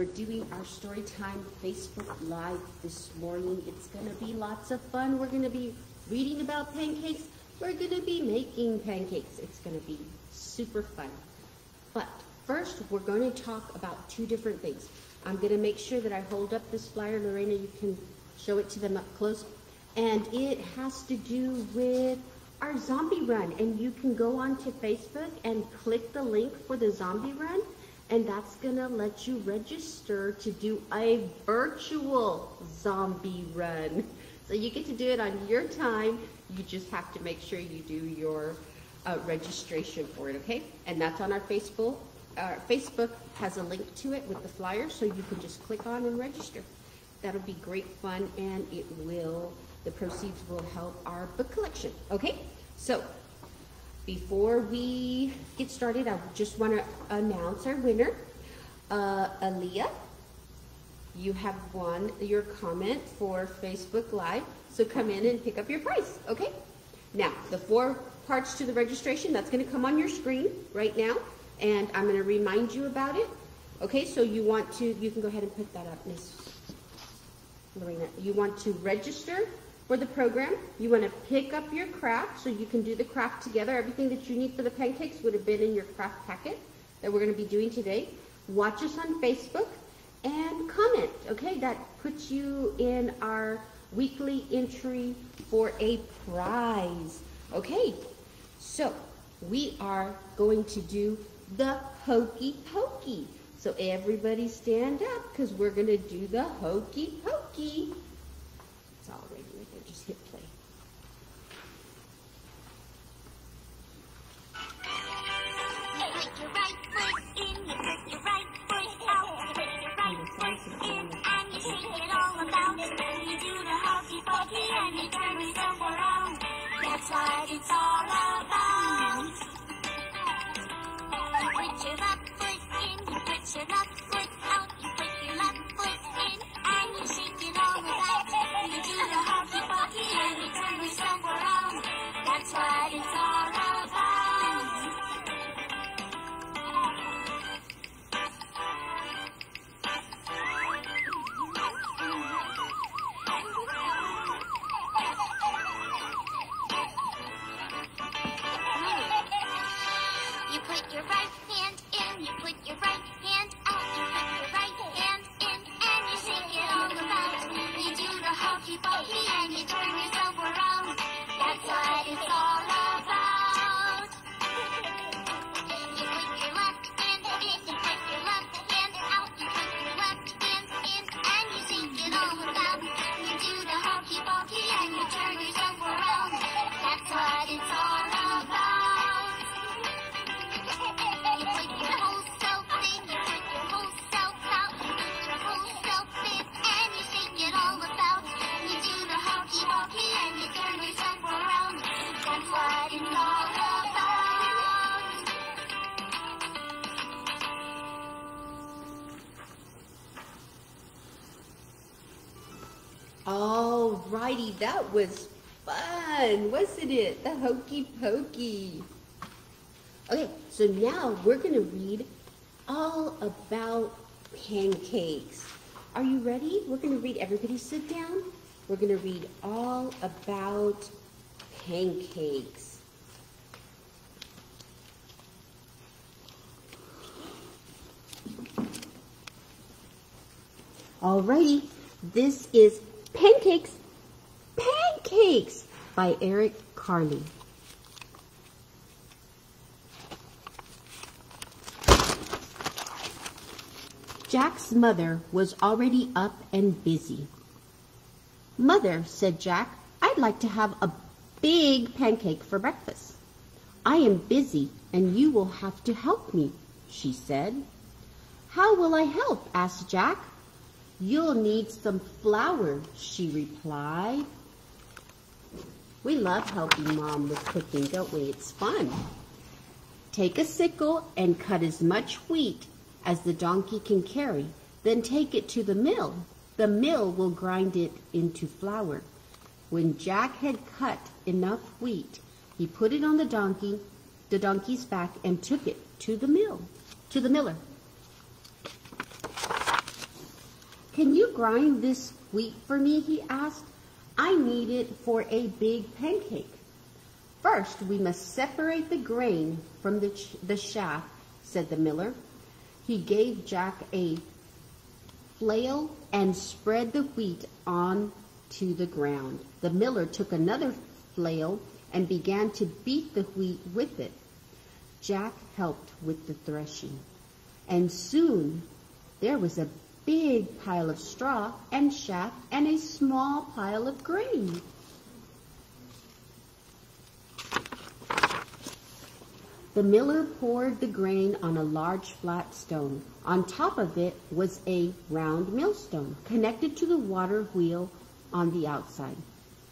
we're doing our Storytime Facebook Live this morning. It's going to be lots of fun. We're going to be reading about pancakes. We're going to be making pancakes. It's going to be super fun. But first, we're going to talk about two different things. I'm going to make sure that I hold up this flyer. Lorena, you can show it to them up close. And it has to do with our zombie run. And you can go onto Facebook and click the link for the zombie run. And that's going to let you register to do a virtual zombie run. So you get to do it on your time. You just have to make sure you do your registration for it, okay? And that's on our Facebook. Facebook has a link to it with the flyer, so you can just click on and register. That'll be great fun, and the proceeds will help our book collection, okay? So before we get started, I just want to announce our winner. Aaliyah, you have won your comment for Facebook Live, so come in and pick up your prize, okay? Now, the 4 parts to the registration, that's going to come on your screen right now, and I'm going to remind you about it. Okay, so you can go ahead and put that up, Miss Lorena. You want to register for the program. You want to pick up your craft so you can do the craft together. Everything that you need for the pancakes would have been in your craft packet that we're going to be doing today. Watch us on Facebook and comment, okay? That puts you in our weekly entry for a prize. Okay, so we are going to do the Hokey Pokey. So everybody stand up because we're going to do the Hokey Pokey. It's all ready right there. Just hit play. You put your right foot in, you put your right foot out, you put your right foot in, and you shake it all about. You do the Hokey Pokey and you turn yourself around. That's what it's all about. You put your left foot in, you put your left foot out, you put your left foot in, and you shake it all about. You do the Hokey Pokey and you turn yourself around. That's what it's all about. You put your right hand in, you put your right hand out, you put your right hand in, and you shake it all about. You do the Hokey Pokey and you turn yourself around. That's what it's all about. You put your left hand in, you put your left hand out, you put your left hand in, and you shake it all about. You do the Hokey Pokey and you turn yourself around. That's what it's all about. You put your whole self in, you put your whole self out, you put your whole self in, and you shake it all about. You do the Hokey Pokey and you turn yourself around. That's what it's all about. All righty, that was fun, wasn't it? The Hokey Pokey. Okay, so now we're going to read all about pancakes. Are you ready? We're going to read, everybody sit down. We're going to read all about pancakes. All righty, this is Pancakes, Pancakes by Eric Carley. Jack's mother was already up and busy. "Mother," said Jack, "I'd like to have a big pancake for breakfast." "I am busy and you will have to help me," she said. "How will I help?" asked Jack. "You'll need some flour," she replied. We love helping Mom with cooking, don't we? It's fun. "Take a sickle and cut as much wheat as the donkey can carry. Then take it to the mill. The mill will grind it into flour." When Jack had cut enough wheat, he put it on the donkey's back and took it to the miller. "Can you grind this wheat for me?" he asked. "I need it for a big pancake." "First, we must separate the grain from the chaff," said the miller. He gave Jack a flail and spread the wheat onto the ground. The miller took another flail and began to beat the wheat with it. Jack helped with the threshing, and soon there was a big pile of straw and chaff and a small pile of grain. The miller poured the grain on a large flat stone. On top of it was a round millstone connected to the water wheel on the outside.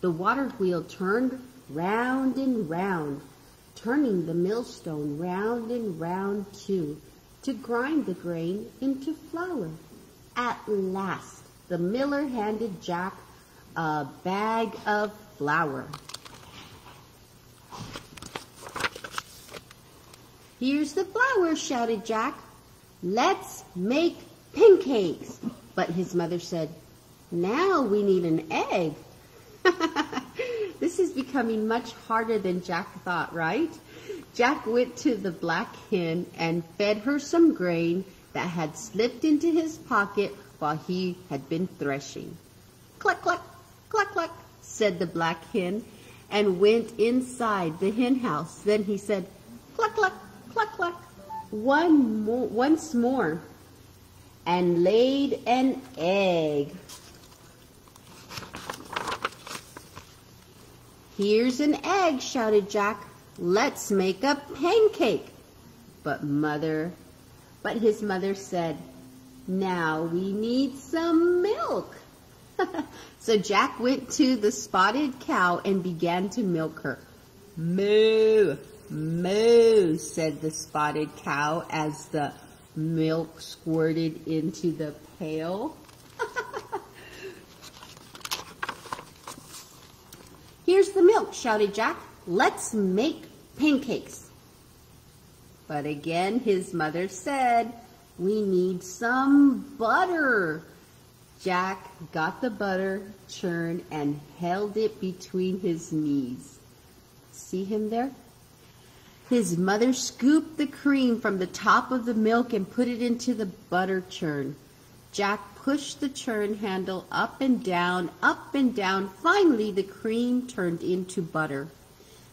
The water wheel turned round and round, turning the millstone round and round too, to grind the grain into flour. At last, the miller handed Jack a bag of flour. "Here's the flour," shouted Jack. "Let's make pancakes." But his mother said, "Now we need an egg." This is becoming much harder than Jack thought, right? Jack went to the black hen and fed her some grain that had slipped into his pocket while he had been threshing. "Cluck, cluck, cluck, cluck," said the black hen, and went inside the hen house. Then he said, "Cluck, cluck, cluck, cluck," once more, and laid an egg. "Here's an egg," shouted Jack. "Let's make a pancake." But his mother said, "Now we need some milk." So Jack went to the spotted cow and began to milk her. "Moo, moo," said the spotted cow as the milk squirted into the pail. "Here's the milk," shouted Jack. "Let's make pancakes." But again his mother said, "We need some butter." Jack got the butter churn and held it between his knees. See him there? His mother scooped the cream from the top of the milk and put it into the butter churn. Jack pushed the churn handle up and down, up and down. Finally, the cream turned into butter.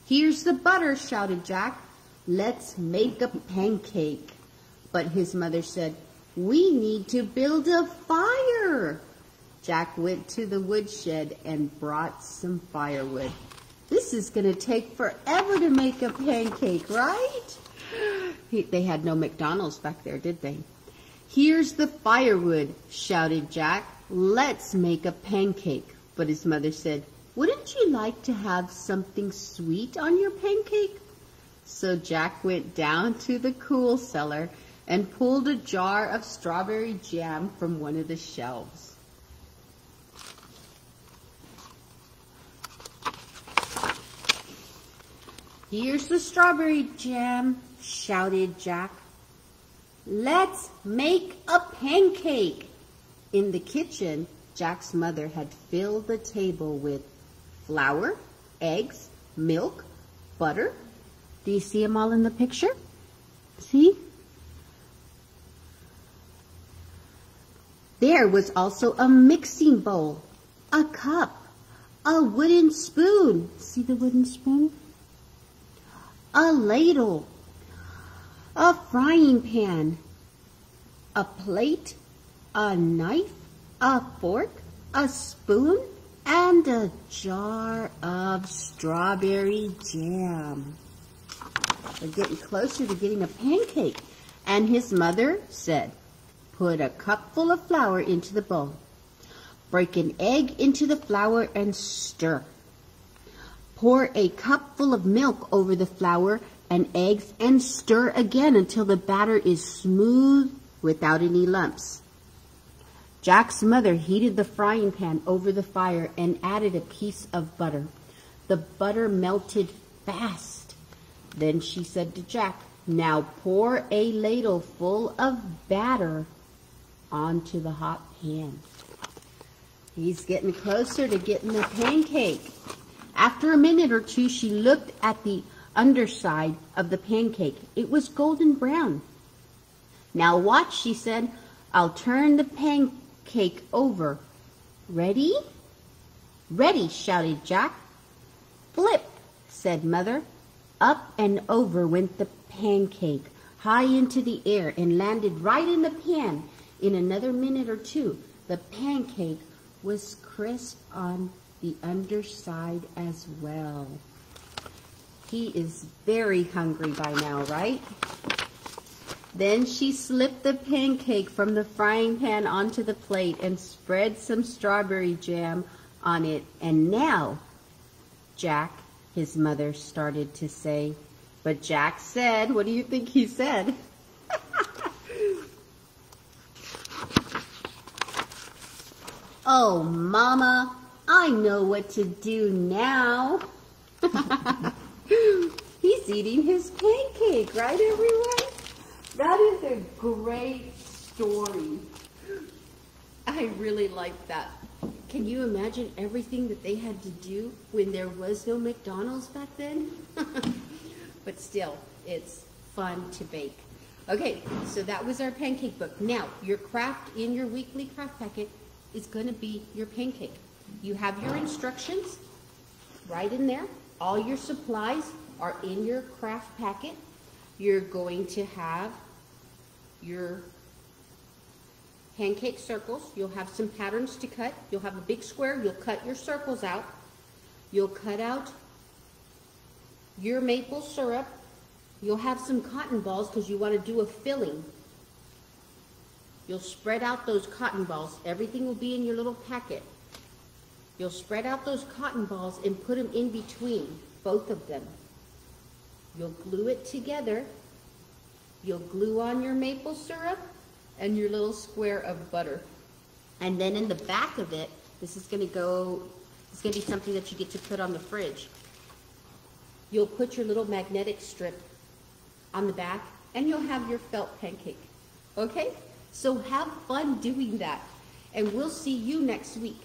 "Here's the butter," shouted Jack. "Let's make a pancake." But his mother said, "We need to build a fire." Jack went to the woodshed and brought some firewood. This is going to take forever to make a pancake, right? They had no McDonald's back there, did they? "Here's the firewood," shouted Jack. "Let's make a pancake." But his mother said, "Wouldn't you like to have something sweet on your pancake?" So Jack went down to the cool cellar and pulled a jar of strawberry jam from one of the shelves. "Here's the strawberry jam," shouted Jack. "Let's make a pancake." In the kitchen, Jack's mother had filled the table with flour, eggs, milk, butter. Do you see them all in the picture? See? There was also a mixing bowl, a cup, a wooden spoon. See the wooden spoon? A ladle, a frying pan, a plate, a knife, a fork, a spoon, and a jar of strawberry jam. We're getting closer to getting a pancake. And his mother said, "Put a cupful of flour into the bowl. Break an egg into the flour and stir. Pour a cupful of milk over the flour and eggs and stir again until the batter is smooth without any lumps." Jack's mother heated the frying pan over the fire and added a piece of butter. The butter melted fast. Then she said to Jack, "Now pour a ladle full of batter onto the hot pan. He's getting closer to getting the pancake. After a minute or two, she looked at the underside of the pancake. It was golden brown. Now watch, she said. I'll turn the pancake over. Ready? Ready, shouted Jack. Flip, said Mother. Up and over went the pancake, high into the air, and landed right in the pan. In another minute or two, the pancake was crisp on the underside as well. He is very hungry by now, right? Then she slipped the pancake from the frying pan onto the plate and spread some strawberry jam on it. And now, Jack, his mother started to say, but Jack said, what do you think he said? Oh, Mama, I know what to do now. He's eating his pancake, right, everyone? That is a great story. I really like that. Can you imagine everything that they had to do when there was no McDonald's back then? But still, it's fun to bake. Okay, so that was our pancake book. Now, your craft in your weekly craft packet is going to be your pancake. You have your instructions right in there. All your supplies are in your craft packet. You're going to have your pancake circles. You'll have some patterns to cut. You'll have a big square. You'll cut your circles out. You'll cut out your maple syrup. You'll have some cotton balls because you want to do a filling. You'll spread out those cotton balls. Everything will be in your little packet. You'll spread out those cotton balls and put them in between, both of them. You'll glue it together. You'll glue on your maple syrup and your little square of butter. And then in the back of it, this is going to be something that you get to put on the fridge. You'll put your little magnetic strip on the back and you'll have your felt pancake. Okay? So have fun doing that. And we'll see you next week.